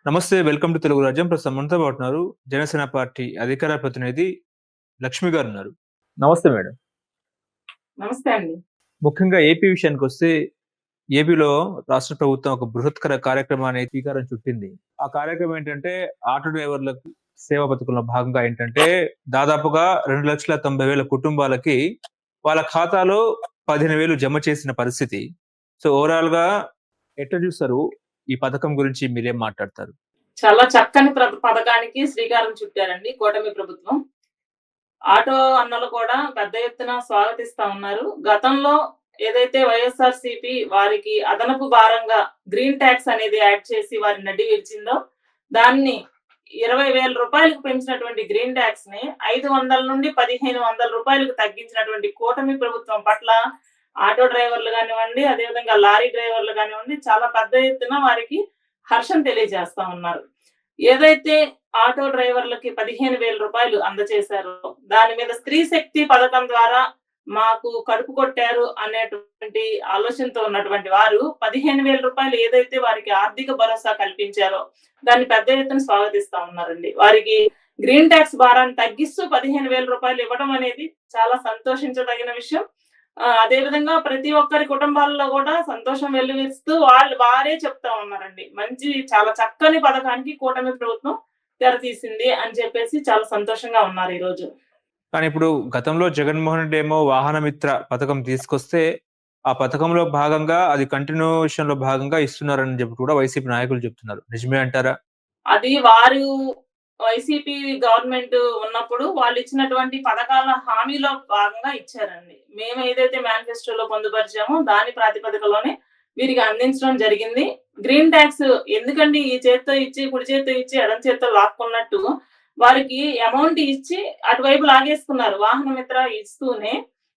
నమస్తే. Welcome to Telugu రాజ్యం. ప్రస్తుతం మనతో పాటు ఉన్నారు జనసేన పార్టీ అధికార ప్రతినిధి లక్ష్మి గారున్నారు. నమస్తే మేడం. నమస్తే అండి. ముఖ్యంగా ఏపీ విషయానికొస్తే ఏపీలో రాష్ట్ర ప్రభుత్వం ఒక బృహత్కర కార్యక్రమాన్ని శ్రీకారం చుట్టింది. ఆ కార్యక్రమం ఏంటంటే ఆటో డ్రైవర్లకు సేవా పథకంలో భాగంగా ఏంటంటే దాదాపుగా 2,90,000 కుటుంబాలకి వాళ్ళ ఖాతాలో 15,000 జమ చేసిన పరిస్థితి. సో ఓవరాల్‌గా ఎట్లా చూస్తారు? ఈ పథకం గురించి మీరేం మాట్లాడతారు? చాలా చక్కని పథకానికి శ్రీకారం చుట్టారండి కూటమి ప్రభుత్వం. ఆటో అన్నలు కూడా పెద్ద ఎత్తున స్వాగతిస్తా ఉన్నారు. గతంలో ఏదైతే వైఎస్ఆర్‌సీపీ వారికి అదనపు భారంగా గ్రీన్ టాక్స్ అనేది యాడ్ చేసి వారి నడ్డి విరిచిందో, దాన్ని రూ. 20,000 పెంచినటువంటి గ్రీన్ టాక్స్‌ని 500 నుండి 1,500 రూపాయలకు తగ్గించినటువంటి కూటమి ప్రభుత్వం పట్ల ఆటో డ్రైవర్లు గానివ్వండి, అదేవిధంగా లారీ డ్రైవర్లు గానివ్వండి, చాలా పెద్ద ఎత్తున వారికి హర్షం తెలియజేస్తా ఉన్నారు. ఏదైతే ఆటో డ్రైవర్లకి 15,000 అందజేశారో, దాని మీద స్త్రీ శక్తి పథకం ద్వారా మాకు కడుపు కొట్టారు అనేటువంటి ఆలోచనతో ఉన్నటువంటి వారు 15,000 ఏదైతే వారికి ఆర్థిక భరోసా కల్పించారో, దాన్ని పెద్ద ఎత్తున స్వాగతిస్తా ఉన్నారండి. వారికి గ్రీన్ టాక్స్ భారాన్ని తగ్గిస్తూ 15,000 ఇవ్వడం అనేది చాలా సంతోషించదగిన విషయం. అదేవిధంగా ప్రతి ఒక్కరి కుటుంబాల్లో కూడా సంతోషం వెల్లివిరుస్తూ వారే చెప్తా ఉన్నారండి. చాలా చక్కని పథకానికి కూటమి ప్రభుత్వం తెరతీసింది అని చెప్పేసి చాలా సంతోషంగా ఉన్నారు ఈరోజు. కానీ ఇప్పుడు గతంలో జగన్మోహన్ రెడ్డి ఏమో వాహన మిత్ర పథకం తీసుకొస్తే, ఆ పథకంలో భాగంగా అది కంటిన్యూయేషన్‌లో భాగంగా ఇస్తున్నారని చెప్పి కూడా వైసీపీ నాయకులు చెప్తున్నారు. నిజమే అంటారా? అది వారు వైసీపీ గవర్నమెంట్ ఉన్నప్పుడు వాళ్ళు ఇచ్చినటువంటి పథకాల హామీలో భాగంగా ఇచ్చారండి. మేము ఏదైతే మేనిఫెస్టోలో పొందుపరిచామో దాని ప్రాతిపదికలోనే వీరికి అందించడం జరిగింది. గ్రీన్ టాక్స్ ఎందుకండి ఈ చేత్తో ఇచ్చి, కుడి చేత్తో ఇచ్చి, ఎడమ చేత్తో లాక్కున్నట్టు వారికి అమౌంట్ ఇచ్చి అటువైపు లాగేసుకున్నారు. వాహన మిత్ర ఇస్తూనే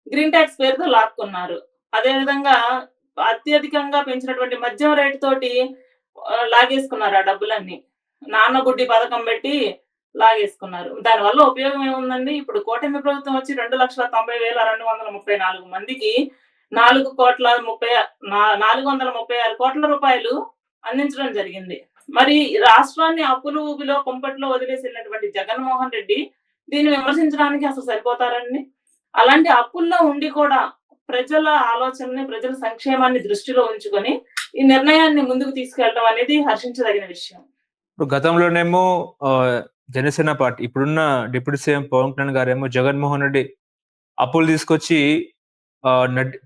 గ్రీన్ టాక్స్ పేరుతో లాక్కున్నారు. అదేవిధంగా అత్యధికంగా పెంచినటువంటి మద్యం రేటు తోటి లాగేసుకున్నారు ఆ డబ్బులన్నీ. నాన్న గుడ్డి పథకం పెట్టి లాగేసుకున్నారు. దానివల్ల ఉపయోగం ఏముందండి? ఇప్పుడు కూటమి ప్రభుత్వం వచ్చి 2,90,234 మందికి 436 కోట్ల రూపాయలు అందించడం జరిగింది. మరి రాష్ట్రాన్ని అప్పులు ఊబిలో కుంపట్లో వదిలేసి వెళ్ళినటువంటి జగన్మోహన్ రెడ్డి దీన్ని విమర్శించడానికి అసలు సరిపోతారండి? అలాంటి అప్పుల్లో ఉండి కూడా ప్రజల ఆలోచనని, ప్రజల సంక్షేమాన్ని దృష్టిలో ఉంచుకొని ఈ నిర్ణయాన్ని ముందుకు తీసుకెళ్లడం అనేది హర్షించదగిన విషయం. ఇప్పుడు గతంలోనేమో జనసేన పార్టీ ఇప్పుడున్న డిప్యూటీ సీఎం పవన్ కళ్యాణ్ గారేమో జగన్మోహన్ రెడ్డి అప్పులు తీసుకొచ్చి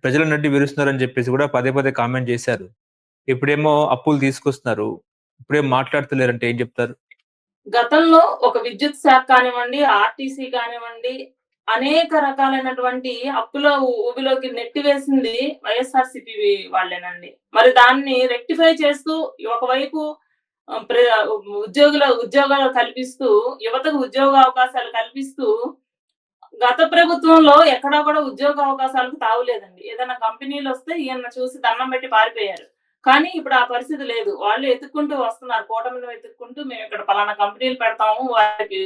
ప్రజల నడ్డి విరుస్తున్నారని చెప్పేసి కూడా పదే పదే కామెంట్ చేశారు. ఇప్పుడేమో అప్పులు తీసుకొస్తున్నారు. ఇప్పుడేం మాట్లాడతలేరంటే ఏం చెప్తారు? గతంలో ఒక విద్యుత్ శాఖ కానివ్వండి, ఆర్టీసీ కానివ్వండి, అనేక రకాలైనటువంటి అప్పుల ఊబిలోకి నెట్టివేసింది వైఎస్ఆర్‌సీపీ వాళ్ళేనండి. మరి దాన్ని రెక్టిఫై చేస్తూ ఒకవైపు ఉద్యోగాలు కల్పిస్తూ, యువతకు ఉద్యోగ అవకాశాలు కల్పిస్తూ, గత ప్రభుత్వంలో ఎక్కడా కూడా ఉద్యోగ అవకాశాలకు తావులేదండి. ఏదైనా కంపెనీలొస్తే ఈయన చూసి దండం పెట్టి పారిపోయారు. కానీ ఇప్పుడు ఆ పరిస్థితి లేదు. వాళ్ళు ఎతుక్కుంటూ వస్తున్నారు. కూటమిని వెతుక్కుంటూ మేము ఇక్కడ పలానా కంపెనీలు పెడతాము, వారికి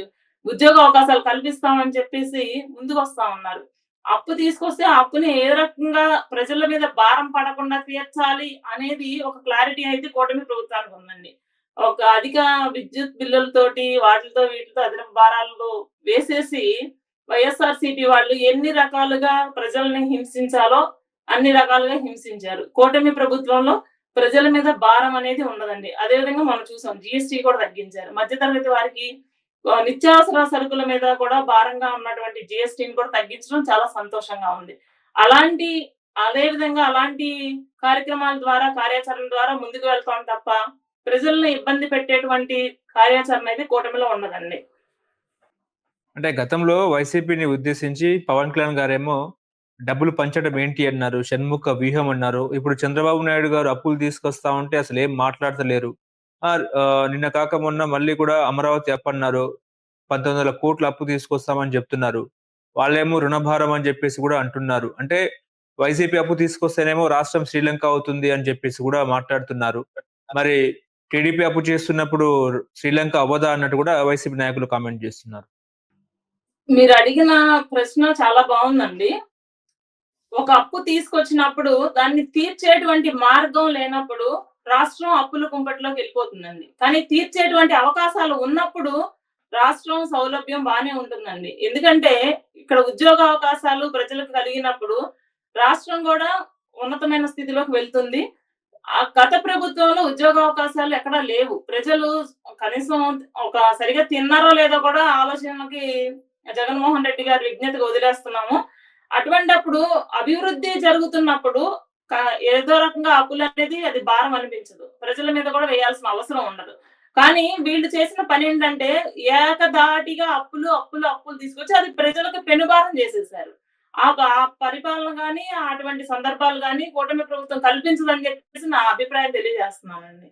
ఉద్యోగ అవకాశాలు కల్పిస్తామని చెప్పేసి ముందుకొస్తా ఉన్నారు. అప్పు తీసుకొస్తే ఆ అప్పుని ఏ రకంగా ప్రజల మీద భారం పడకుండా తీర్చాలి అనేది ఒక క్లారిటీ అయితే కూటమి ప్రభుత్వానికి ఉందండి. ఒక అధిక విద్యుత్ బిల్లులతోటి వాటిలతో వీటితో అదనపు భారాలు వేసేసి వైఎస్ఆర్‌సీపీ వాళ్ళు ఎన్ని రకాలుగా ప్రజల్ని హింసించాలో అన్ని రకాలుగా హింసించారు. కూటమి ప్రభుత్వంలో ప్రజల మీద భారం అనేది ఉండదండి. అదేవిధంగా మనం చూసాం జీఎస్టీ కూడా తగ్గించారు. మధ్యతరగతి వారికి నిత్యావసర సరుకుల మీద కూడా భారంగా ఉన్నటువంటి జీఎస్టీని కూడా తగ్గించడం చాలా సంతోషంగా ఉంది. అదేవిధంగా అలాంటి కార్యక్రమాల ద్వారా, కార్యాచరణ ద్వారా ముందుకు వెళ్తాం తప్ప ప్రజల్ని ఇబ్బంది పెట్టేటువంటి కార్యాచరణ అయితే కూటమిలో ఉండదండి. అంటే గతంలో వైసీపీని ఉద్దేశించి పవన్ కళ్యాణ్ గారేమో డబ్బులు పంచడం ఏంటి అన్నారు. షణ్ముఖ వ్యూహం అన్నారు. ఇప్పుడు చంద్రబాబు నాయుడు గారు అప్పులు తీసుకొస్తా ఉంటే అసలు ఏం మాట్లాడతలేరు. నిన్న కాక మొన్న మళ్ళీ కూడా అమరావతి అప్పు అన్నారు. 1,900 కోట్ల అప్పు తీసుకొస్తామని చెప్తున్నారు. వాళ్ళేమో రుణభారం అని చెప్పేసి కూడా అంటున్నారు. అంటే వైసీపీ అప్పు తీసుకొస్తేనేమో రాష్ట్రం శ్రీలంక అవుతుంది అని చెప్పేసి కూడా మాట్లాడుతున్నారు. మరి టీడీపీ అప్పు చేస్తున్నప్పుడు శ్రీలంక అవ్వదా అన్నట్టు కూడా వైసీపీ నాయకులు కామెంట్ చేస్తున్నారు. మీరు అడిగిన ప్రశ్న చాలా బాగుందండి. ఒక అప్పు తీసుకొచ్చినప్పుడు దాన్ని తీర్చేటువంటి మార్గం లేనప్పుడు రాష్ట్రం అప్పుల కుంపటిలోకి వెళ్ళిపోతుందండి. కానీ తీర్చేటువంటి అవకాశాలు ఉన్నప్పుడు రాష్ట్రం సౌలభ్యం బానే ఉంటుందండి. ఎందుకంటే ఇక్కడ ఉద్యోగ అవకాశాలు ప్రజలకు కలిగినప్పుడు రాష్ట్రం గూడా ఉన్నతమైన స్థితిలోకి వెళ్తుంది. గత ప్రభుత్వంలో ఉద్యోగావకాశాలు ఎక్కడా లేవు. ప్రజలు కనీసం సరిగ్గా తిన్నారో లేదో కూడా ఆలోచనలకి జగన్మోహన్ రెడ్డి గారి విజ్ఞతకి వదిలేస్తున్నాము. అటువంటప్పుడు అభివృద్ధి జరుగుతున్నప్పుడు క ఏదో రకంగా అప్పులనేది అది భారం అనిపించదు. ప్రజల మీద కూడా వేయాల్సిన అవసరం ఉండదు. కానీ వీళ్ళు చేసిన పనేంటంటే ఏకధాటిగా అప్పులు తీసుకొచ్చి అది ప్రజలకు పెనుభారం చేసేసారు. ఆ పరిపాలన గాని, అటువంటి సందర్భాలు గాని కూటమి ప్రభుత్వం కల్పించదని చెప్పేసి నా అభిప్రాయం తెలియజేస్తున్నానండి.